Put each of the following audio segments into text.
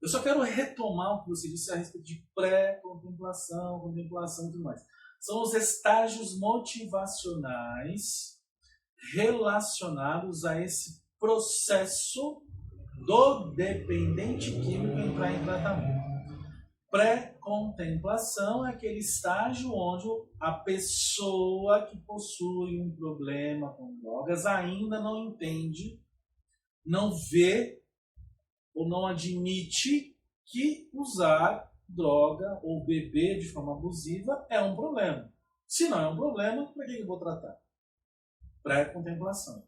Eu só quero retomar o que você disse a respeito de pré-contemplação, contemplação e tudo mais. São os estágios motivacionais relacionados a esse processo do dependente químico entrar em tratamento. Pré-contemplação é aquele estágio onde a pessoa que possui um problema com drogas ainda não entende, não vê ou não admite que usar droga ou beber de forma abusiva é um problema. Se não é um problema, para que eu vou tratar? Pré-contemplação.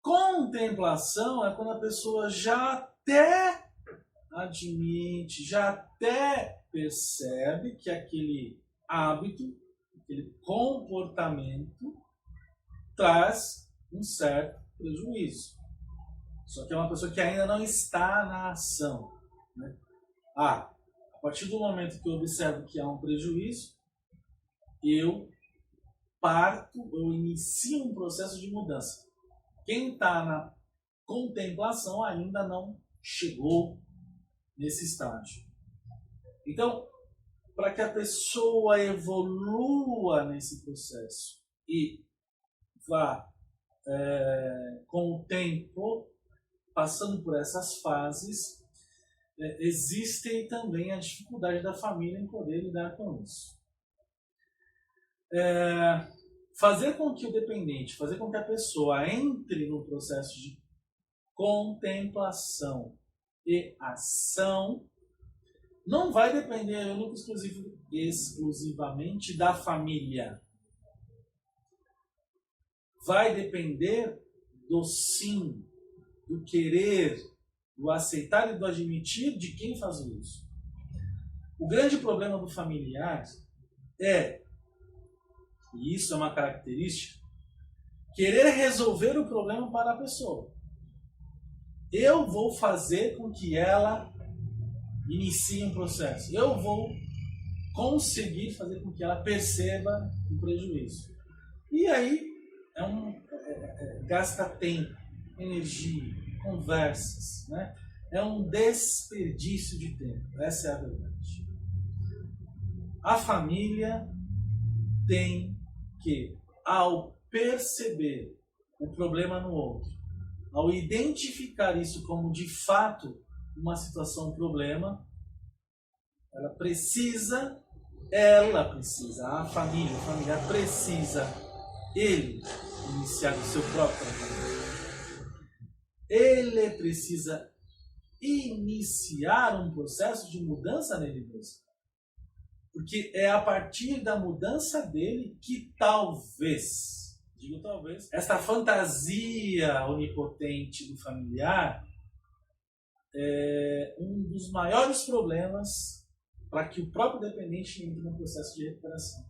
Contemplação é quando a pessoa já até admite, já até percebe que aquele hábito, aquele comportamento traz um certo prejuízo. Só que é uma pessoa que ainda não está na ação, né? A partir do momento que eu observo que há um prejuízo, eu inicio um processo de mudança. Quem está na contemplação ainda não chegou nesse estágio. Então, para que a pessoa evolua nesse processo e vá, com o tempo, passando por essas fases, existe também a dificuldade da família em poder lidar com isso. Fazer com que o dependente, fazer com que a pessoa entre no processo de contemplação e ação, não vai depender exclusivamente da família. Vai depender do sim, do querer, do aceitar e do admitir de quem faz isso. O grande problema do familiar é, e isso é uma característica, querer resolver o problema para a pessoa. Eu vou fazer com que ela inicie um processo. Eu vou conseguir fazer com que ela perceba o prejuízo. E aí gasta tempo, energia, conversas, né? É um desperdício de tempo. Essa é a verdade. A família tem que, ao perceber o problema no outro, ao identificar isso como de fato uma situação, um problema, a família precisa, ele iniciar o seu próprio tratamento. Ele precisa iniciar um processo de mudança nele mesmo. Porque é a partir da mudança dele que talvez, digo talvez, esta fantasia onipotente do familiar é um dos maiores problemas para que o próprio dependente entre no processo de recuperação.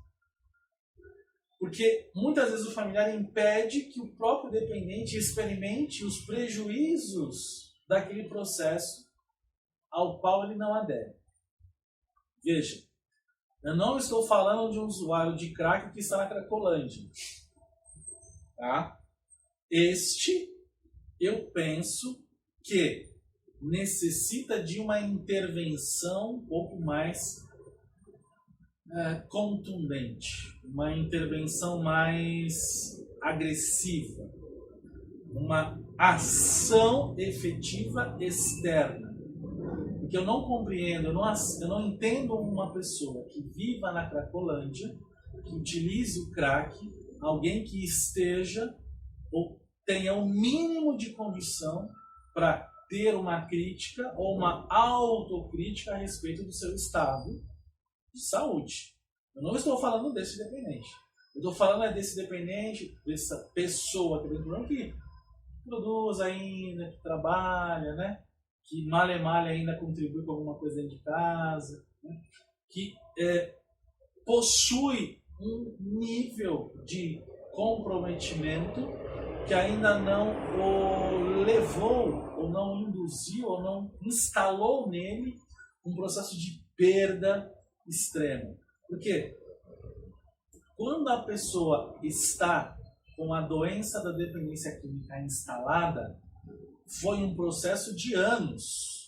Porque muitas vezes o familiar impede que o próprio dependente experimente os prejuízos daquele processo ao qual ele não adere. Veja, eu não estou falando de um usuário de crack que está na Cracolândia. Tá? Este, eu penso que necessita de uma intervenção um pouco mais contundente, uma intervenção mais agressiva, uma ação efetiva externa. Porque eu não compreendo, eu não entendo uma pessoa que viva na Cracolândia, que utilize o crack, alguém que esteja ou tenha o mínimo de condição para ter uma crítica ou uma autocrítica a respeito do seu estado de saúde. Eu não estou falando desse dependente. Eu estou falando desse dependente, dessa pessoa que produz ainda, que trabalha, né? Que mal e mal ainda contribui com alguma coisa dentro de casa, né? Que possui um nível de comprometimento que ainda não o levou, ou não induziu, ou não instalou nele um processo de perda extrema. Porque quando a pessoa está com a doença da dependência química instalada, foi um processo de anos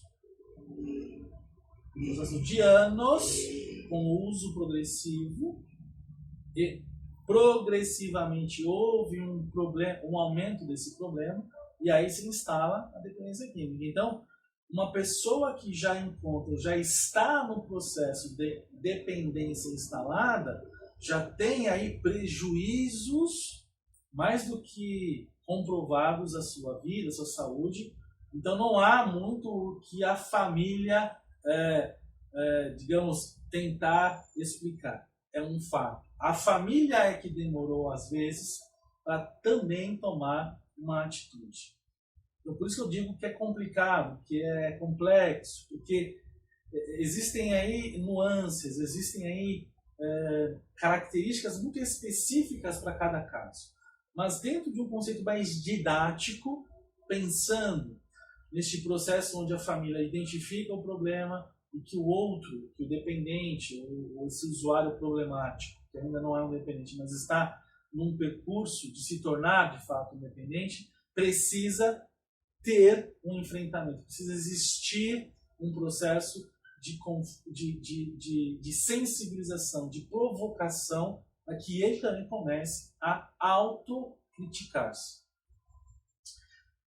Um processo de anos com o uso progressivo e progressivamente houve um problema, um aumento desse problema e aí se instala a dependência química. Então, uma pessoa que já encontra, já está no processo de dependência instalada, já tem aí prejuízos mais do que comprovados à sua vida, à sua saúde. Então não há muito o que a família, digamos, tentar explicar. É um fato. A família é que demorou, às vezes, para também tomar uma atitude. Então, por isso que eu digo que é complicado, que é complexo, porque existem aí nuances, existem aí características muito específicas para cada caso. Mas dentro de um conceito mais didático, pensando neste processo onde a família identifica o problema e que o outro, que o dependente, ou esse usuário problemático, que ainda não é um dependente, mas está num percurso de se tornar de fato um dependente, precisa ter um enfrentamento, precisa existir um processo de sensibilização, de provocação, para que ele também comece a autocriticar-se.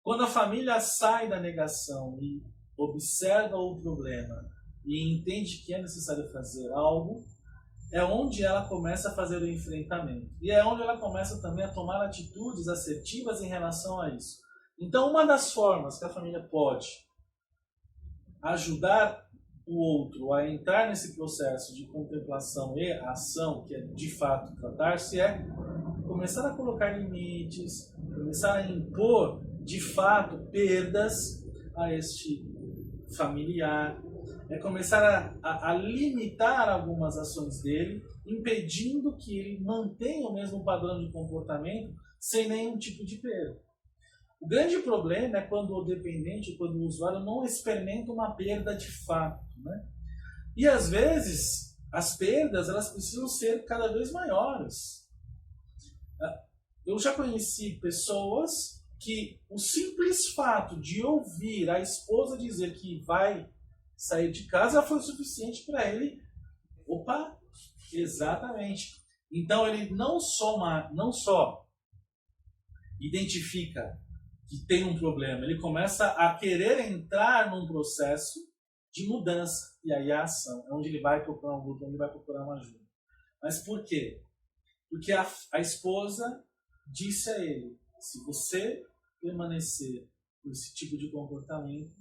Quando a família sai da negação e observa o problema e entende que é necessário fazer algo, é onde ela começa a fazer o enfrentamento. E é onde ela começa também a tomar atitudes assertivas em relação a isso. Então, uma das formas que a família pode ajudar o outro a entrar nesse processo de contemplação e ação, que é de fato tratar-se, é começar a colocar limites, começar a impor de fato perdas a este familiar, é começar a limitar algumas ações dele, impedindo que ele mantenha o mesmo padrão de comportamento sem nenhum tipo de perda. O grande problema é quando o dependente, quando o usuário não experimenta uma perda de fato, né? E às vezes as perdas elas precisam ser cada vez maiores. Eu já conheci pessoas que o simples fato de ouvir a esposa dizer que vai sair de casa foi o suficiente para ele. Opa, exatamente. Então ele não só identifica que tem um problema, ele começa a querer entrar num processo de mudança. E aí a ação, é onde ele vai procurar um grupo, onde ele vai procurar uma ajuda. Mas por quê? Porque a esposa disse a ele, se você permanecer com esse tipo de comportamento,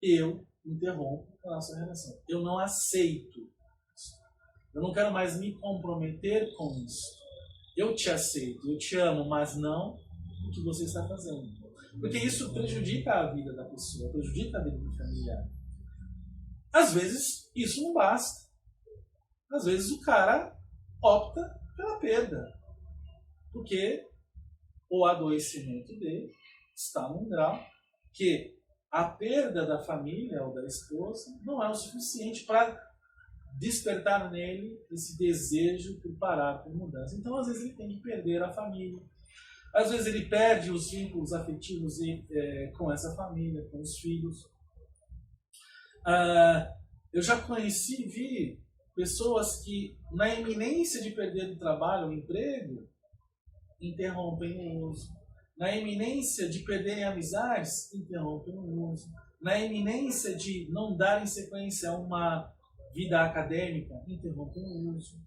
eu interrompo a nossa relação. Eu não aceito isso. Eu não quero mais me comprometer com isso. Eu te aceito, eu te amo, mas não o que você está fazendo. Porque isso prejudica a vida da pessoa, prejudica a vida do familiar. Às vezes, isso não basta. Às vezes o cara opta pela perda. Porque o adoecimento dele está num grau que a perda da família ou da esposa não é o suficiente para despertar nele esse desejo por parar, por mudança. Então, às vezes, ele tem que perder a família. Às vezes, ele perde os vínculos afetivos com essa família, com os filhos. Eu já conheci, vi pessoas que, na iminência de perder o trabalho, o emprego, interrompem o uso. Na iminência de perderem amizades, interrompem o uso. Na iminência de não darem sequência a uma vida acadêmica, interrompem o uso.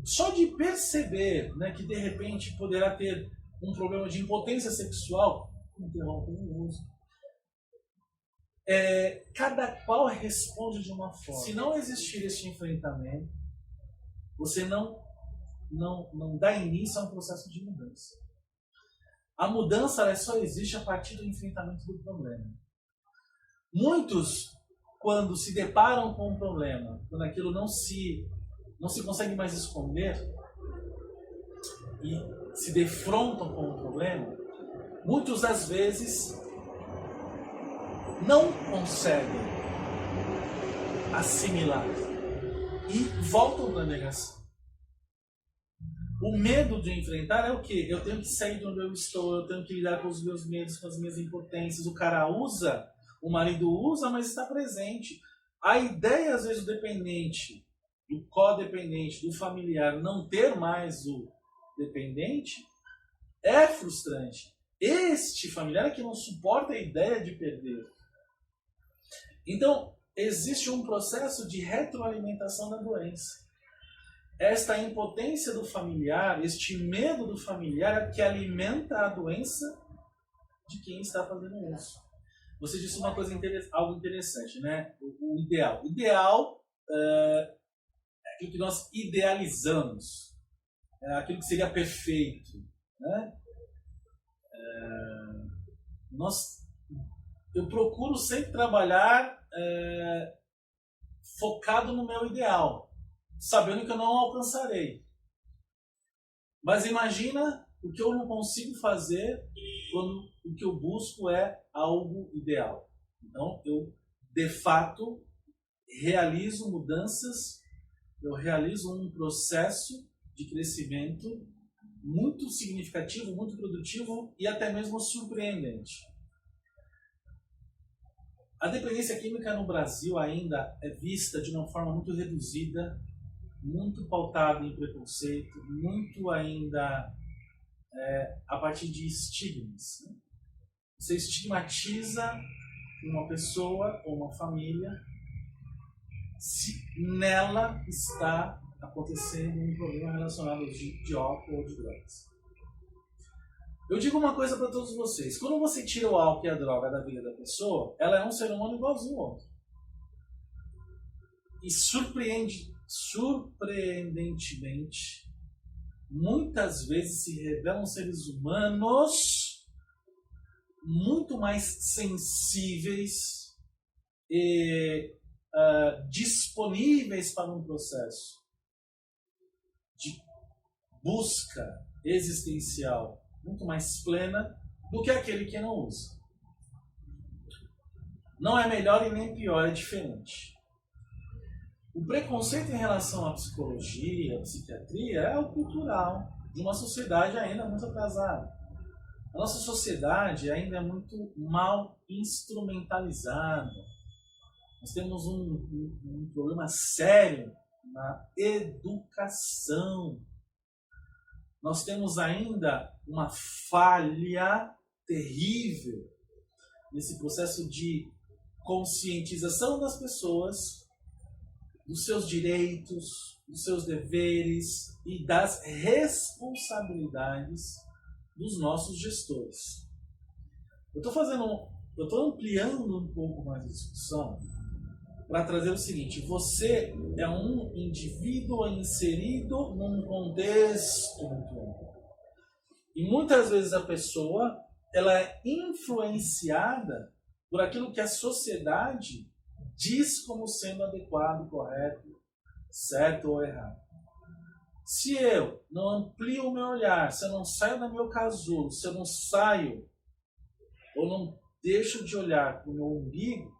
Só de perceber, né, que de repente poderá ter um problema de impotência sexual, interrompem o uso. Cada qual responde de uma forma. Se não existir esse enfrentamento, você não dá início a um processo de mudança. A mudança ela só existe a partir do enfrentamento do problema. Muitos, quando se deparam com um problema, quando aquilo não se consegue mais esconder e se defrontam com o problema, muitos às vezes não conseguem assimilar e voltam para a negação. O medo de enfrentar é o quê? Eu tenho que sair de onde eu estou, eu tenho que lidar com os meus medos, com as minhas impotências. O cara usa O marido usa, mas está presente. A ideia, às vezes, do dependente, do codependente, do familiar, não ter mais o dependente, é frustrante. Este familiar é que não suporta a ideia de perder. Então, existe um processo de retroalimentação da doença. Esta impotência do familiar, este medo do familiar é que alimenta a doença de quem está fazendo isso. Você disse uma coisa algo interessante, né? O ideal. O ideal é aquilo que nós idealizamos, é aquilo que seria perfeito, né? Eu procuro sempre trabalhar focado no meu ideal, sabendo que eu não alcançarei. Mas imagina o que eu não consigo fazer quando o que eu busco é algo ideal. Então, eu, de fato, realizo mudanças, eu realizo um processo de crescimento muito significativo, muito produtivo e até mesmo surpreendente. A dependência química no Brasil ainda é vista de uma forma muito reduzida, muito pautada em preconceito, muito ainda a partir de estigmas. Você estigmatiza uma pessoa ou uma família se nela está acontecendo um problema relacionado de álcool ou de drogas. Eu digo uma coisa para todos vocês. Quando você tira o álcool e a droga da vida da pessoa, ela é um ser humano igualzinho ao outro. E surpreendentemente, muitas vezes se revelam seres humanos muito mais sensíveis e disponíveis para um processo de busca existencial muito mais plena do que aquele que não usa. Não é melhor e nem pior, é diferente. O preconceito em relação à psicologia, à psiquiatria, é o cultural de uma sociedade ainda muito atrasada. A nossa sociedade ainda é muito mal instrumentalizada. Nós temos um problema sério na educação. Nós temos ainda uma falha terrível nesse processo de conscientização das pessoas dos seus direitos, dos seus deveres e das responsabilidades dos nossos gestores. Eu estou ampliando um pouco mais a discussão para trazer o seguinte: você é um indivíduo inserido num contexto muito amplo. E muitas vezes a pessoa ela é influenciada por aquilo que a sociedade diz como sendo adequado, correto, certo ou errado. Se eu não amplio o meu olhar, se eu não saio do meu casulo, se eu não saio ou não deixo de olhar para o meu umbigo,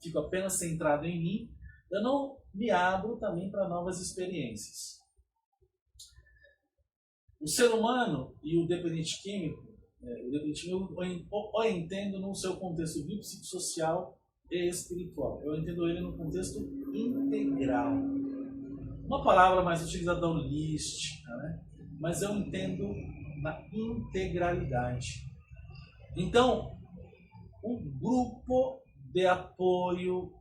fico apenas centrado em mim, eu não me abro também para novas experiências. O ser humano e o dependente químico, eu entendo no seu contexto biopsicossocial e espiritual. Eu entendo ele no contexto integral. Uma palavra mais utilizada holística, né? Mas eu entendo na integralidade. Então, o grupo de apoio,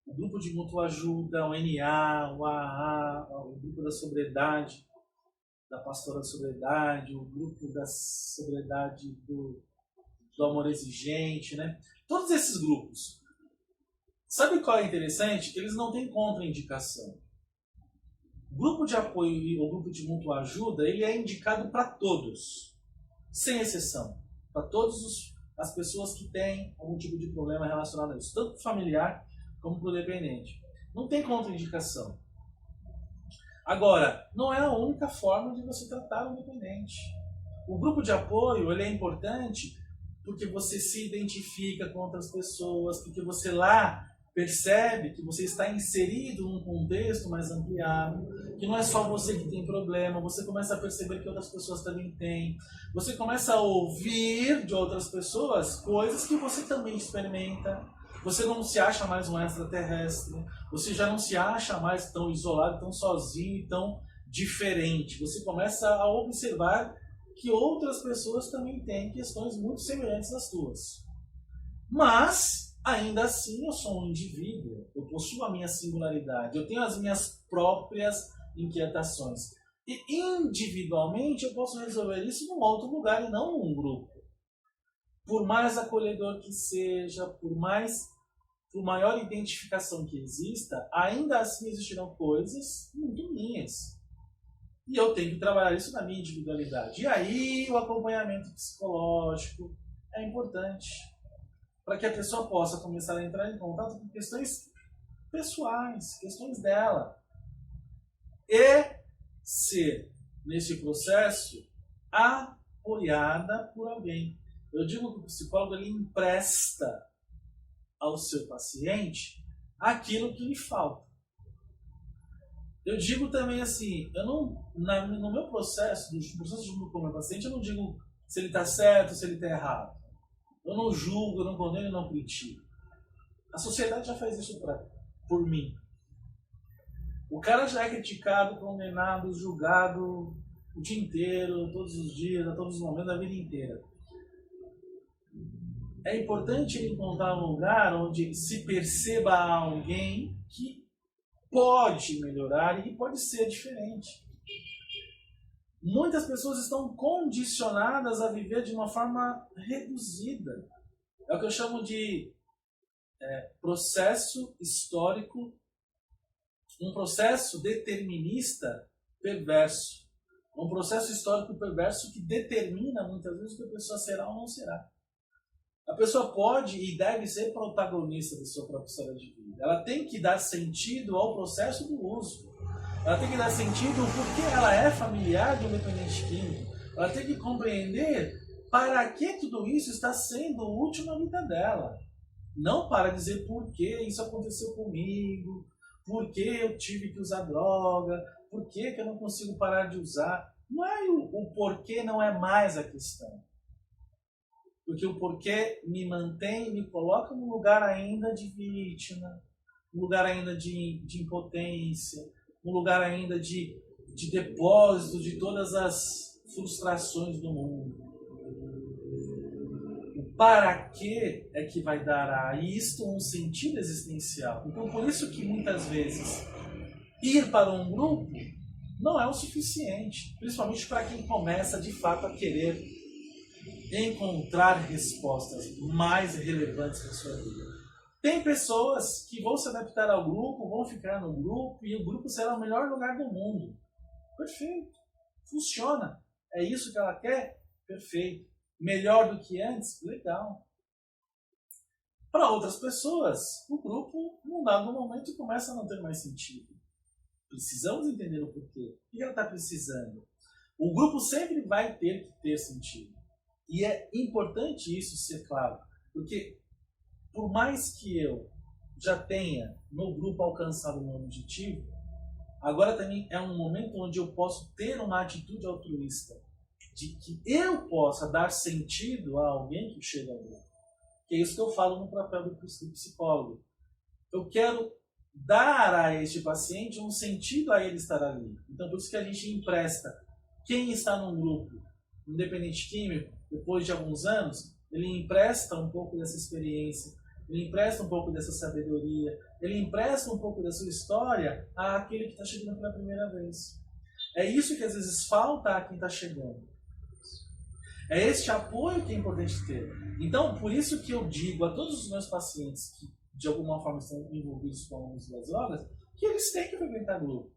o grupo de mútua ajuda, o NA, o AA, o grupo da sobriedade, da pastora da sobriedade, o grupo da sobriedade do amor exigente, né? Todos esses grupos. Sabe qual é interessante? Eles não têm contraindicação. O grupo de apoio e o grupo de mútua ajuda, ele é indicado para todos, sem exceção. Para todas as pessoas que têm algum tipo de problema relacionado a isso, tanto para o familiar como para o dependente. Não tem contraindicação. Agora, não é a única forma de você tratar o dependente. O grupo de apoio ele é importante porque você se identifica com outras pessoas, porque você lá percebe que você está inserido num contexto mais ampliado, que não é só você que tem problema, você começa a perceber que outras pessoas também têm. Você começa a ouvir de outras pessoas coisas que você também experimenta. Você não se acha mais um extraterrestre. Você já não se acha mais tão isolado, tão sozinho, tão diferente. Você começa a observar que outras pessoas também têm questões muito semelhantes às tuas. Mas, ainda assim, eu sou um indivíduo. Eu possuo a minha singularidade. Eu tenho as minhas próprias inquietações. E individualmente eu posso resolver isso num outro lugar e não num grupo. Por mais acolhedor que seja, por maior identificação que exista, ainda assim existirão coisas muito minhas. E eu tenho que trabalhar isso na minha individualidade. E aí o acompanhamento psicológico é importante para que a pessoa possa começar a entrar em contato com questões pessoais, questões dela. E ser, nesse processo, apoiada por alguém. Eu digo que o psicólogo ele empresta ao seu paciente aquilo que lhe falta. Eu digo também assim, no meu processo, no processo de com o meu paciente, eu não digo se ele está certo, se ele está errado. Eu não julgo, eu não condeno, eu não critico. A sociedade já faz isso por mim. O cara já é criticado, condenado, julgado o dia inteiro, todos os dias, a todos os momentos da vida inteira. É importante ele encontrar um lugar onde se perceba alguém que pode melhorar e que pode ser diferente. Muitas pessoas estão condicionadas a viver de uma forma reduzida. É o que eu chamo de processo histórico, um processo determinista perverso. Um processo histórico perverso que determina muitas vezes o que a pessoa será ou não será. A pessoa pode e deve ser protagonista da sua própria história de vida. Ela tem que dar sentido ao processo do uso. Ela tem que dar sentido ao porquê ela é familiar de um dependente químico. Ela tem que compreender para que tudo isso está sendo útil na vida dela. Não para dizer por que isso aconteceu comigo, por que eu tive que usar droga, por que eu não consigo parar de usar. Não é o porquê, não é mais a questão. Porque o porquê me mantém, me coloca num lugar ainda de vítima, um lugar ainda de impotência, um lugar ainda de depósito de todas as frustrações do mundo. O para quê é que vai dar a isto um sentido existencial. Então, por isso que muitas vezes ir para um grupo não é o suficiente, principalmente para quem começa de fato a querer encontrar respostas mais relevantes para a sua vida. Tem pessoas que vão se adaptar ao grupo, vão ficar no grupo e o grupo será o melhor lugar do mundo. Perfeito. Funciona. É isso que ela quer? Perfeito. Melhor do que antes? Legal. Para outras pessoas, o grupo, num dado momento, começa a não ter mais sentido. Precisamos entender o porquê. O que ela está precisando? O grupo sempre vai ter que ter sentido. E é importante isso ser claro, porque por mais que eu já tenha no grupo alcançado o meu objetivo, agora também é um momento onde eu posso ter uma atitude altruísta, de que eu possa dar sentido a alguém que chega ao grupo. Que é isso que eu falo no papel do psicólogo. Eu quero dar a este paciente um sentido a ele estar ali. Então por isso que a gente empresta. Quem está num grupo, um dependente químico, depois de alguns anos, ele empresta um pouco dessa experiência, ele empresta um pouco dessa sabedoria, ele empresta um pouco da sua história àquele que está chegando pela primeira vez. É isso que às vezes falta a quem está chegando. É este apoio que é importante ter. Então, por isso que eu digo a todos os meus pacientes que de alguma forma estão envolvidos com o uso das drogas, que eles têm que frequentar grupo.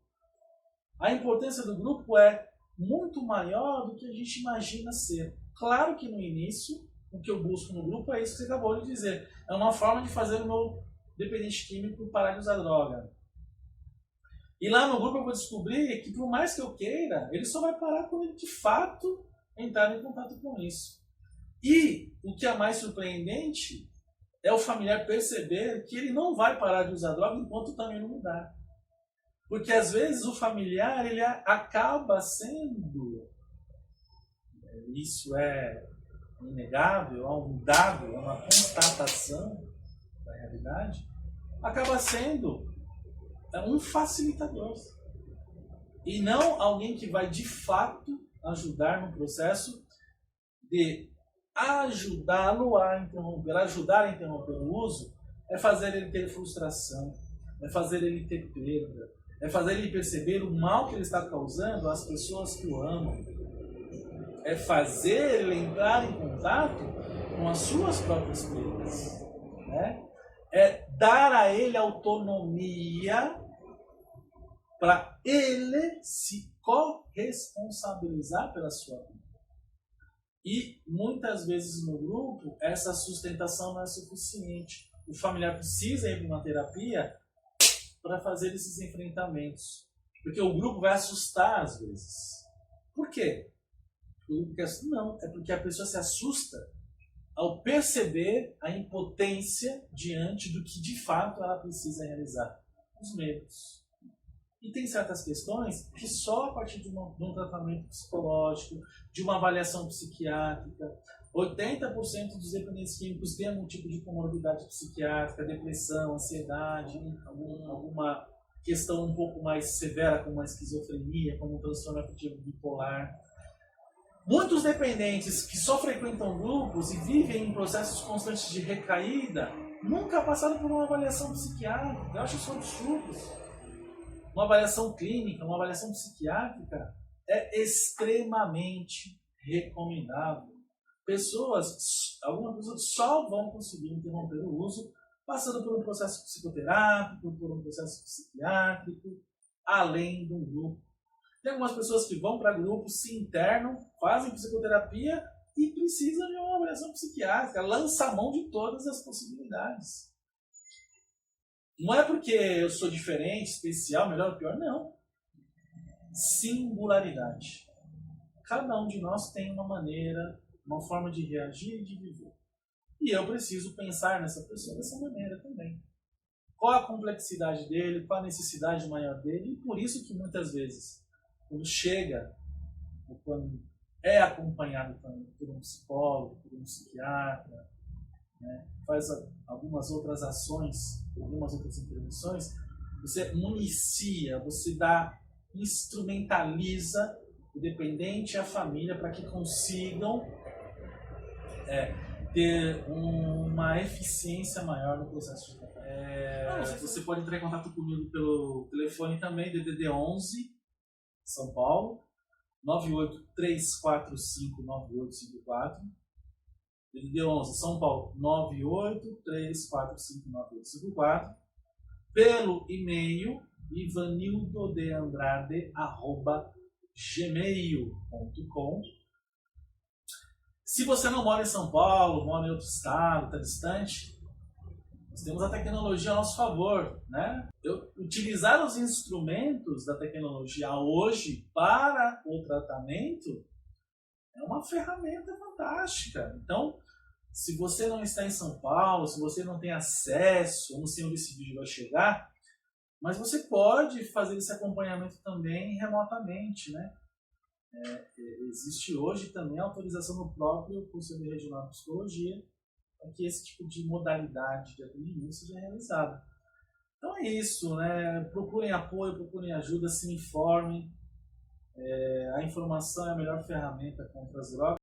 A importância do grupo é muito maior do que a gente imagina ser. Claro que no início, o que eu busco no grupo é isso que você acabou de dizer. É uma forma de fazer o meu dependente químico parar de usar droga. E lá no grupo eu vou descobrir que por mais que eu queira, ele só vai parar quando ele de fato entrar em contato com isso. E o que é mais surpreendente é o familiar perceber que ele não vai parar de usar droga enquanto também não mudar. Porque às vezes o familiar ele acaba sendo, isso é inegável, é um dado, é uma constatação, da realidade, acaba sendo um facilitador. E não alguém que vai, de fato, ajudar no processo de ajudá-lo a interromper. Ajudar a interromper o uso é fazer ele ter frustração, é fazer ele ter perda, é fazer ele perceber o mal que ele está causando às pessoas que o amam. É fazer ele entrar em contato com as suas próprias perdas. Né? É dar a ele autonomia para ele se corresponsabilizar pela sua vida. E muitas vezes no grupo essa sustentação não é suficiente. O familiar precisa ir para uma terapia para fazer esses enfrentamentos. Porque o grupo vai assustar às vezes. Por quê? O grupo quer assustar? Não, é porque a pessoa se assusta ao perceber a impotência diante do que de fato ela precisa realizar. Os medos. E tem certas questões que só a partir de um tratamento psicológico, de uma avaliação psiquiátrica, 80% dos dependentes químicos têm algum tipo de comorbidade psiquiátrica, depressão, ansiedade, alguma questão um pouco mais severa, como a esquizofrenia, como o transtorno afetivo bipolar. Muitos dependentes que só frequentam grupos e vivem em processos constantes de recaída nunca passaram por uma avaliação psiquiátrica. Eu acho isso um absurdo. Uma avaliação clínica, uma avaliação psiquiátrica é extremamente recomendável. Algumas pessoas só vão conseguir interromper o uso passando por um processo psicoterápico, por um processo psiquiátrico, além de um grupo. Tem algumas pessoas que vão para grupos, se internam, fazem psicoterapia e precisam de uma avaliação psiquiátrica, lança a mão de todas as possibilidades. Não é porque eu sou diferente, especial, melhor ou pior, não. Singularidade. Cada um de nós tem uma maneira, uma forma de reagir e de viver. E eu preciso pensar nessa pessoa dessa maneira também. Qual a complexidade dele, qual a necessidade maior dele, e por isso que muitas vezes, quando chega, ou quando é acompanhado por um psicólogo, por um psiquiatra, né, faz algumas outras ações, algumas outras intervenções, você municia, você instrumentaliza o dependente e a família para que consigam ter uma eficiência maior no processo de tratamento. Você pode entrar em contato comigo pelo telefone também, DDD 11, São Paulo, 983459854. DDD 11, São Paulo, 983459854. Pelo e-mail, ivanildodeandrade@gmail.com. Se você não mora em São Paulo, mora em outro estado, está distante, nós temos a tecnologia a nosso favor, né? Utilizar os instrumentos da tecnologia hoje para o tratamento é uma ferramenta fantástica. Então, se você não está em São Paulo, se você não tem acesso, eu não sei onde esse vídeo vai chegar, mas você pode fazer esse acompanhamento também remotamente, né? Existe hoje também a autorização no próprio Conselho Regional de Psicologia para que esse tipo de modalidade de atendimento seja realizado. Então é isso, né? Procurem apoio, procurem ajuda, se informem. A informação é a melhor ferramenta contra as drogas.